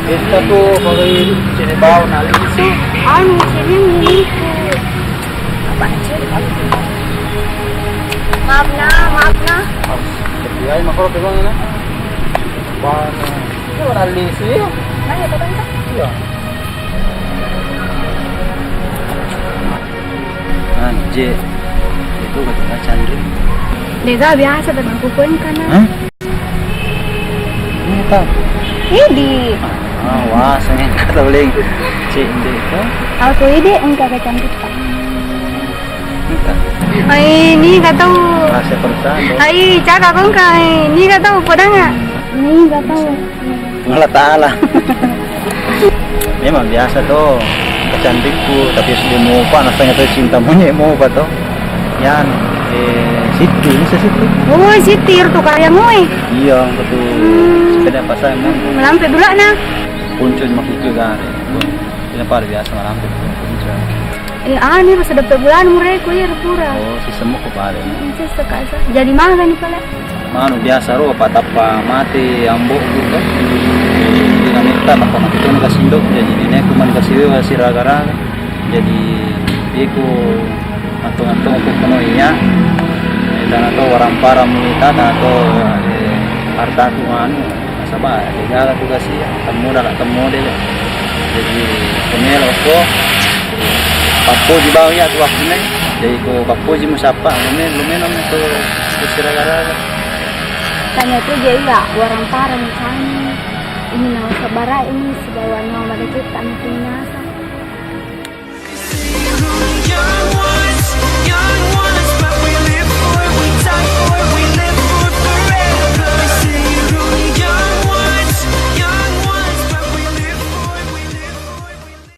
Kita tuh kalau sini bau nali sih. Anu sini milikku. Apa sih? Maaf nah. Kebiayaan mah kalau pegang na. Bau itu nali sih. Mana ya tante? Iya. Anjir. Itu kata Chandri. Dega biasa dan aku pun kana. Hah? Ini tak. Ini. Wah, saya kata boleh. Cik itu. Aku ini enggak kecantik pak. Enggak. Ini nggak tahu. Rasa perasaan. Cakap kau enggak. Ini nggak tahu pedang nggak? Ini nggak tahu. Allah Ta'ala. Memang biasa tuh kecantikku, tapi sudah mau apa nasanya tuh cinta monyet mau apa tuh? Yan, Siti, ini Siti. Oh, Siti tuh karya gue. Iya, betul. Sepeda pasangan. Melampai dulu nah. Puncul maksud juga. Ini pada biasa melampai puncul. Ini pas dapat bulan mereka ya pura. Oh, si semua kepala. Itu sekasa. Jadi mana nih pala? Manu biasa ro apa tapa mati ambok gitu. Dengan minta apa mati tuh kasih induk jadi ini aku man kasih raga-raga. Jadi aku antung-antung aku penuhnya. Dan atau orang para mulita atau harta tuan sama dia aku kasih temu dah temu deh. Jadi kemel aku papo di bawah ya tuh aku nih. Jadi aku papo di musapa lumen itu kasih raga-raga. Tanya tuh jadi nggak orang parah misalnya ini nama sabara ini sebawa nama pada kita anaknya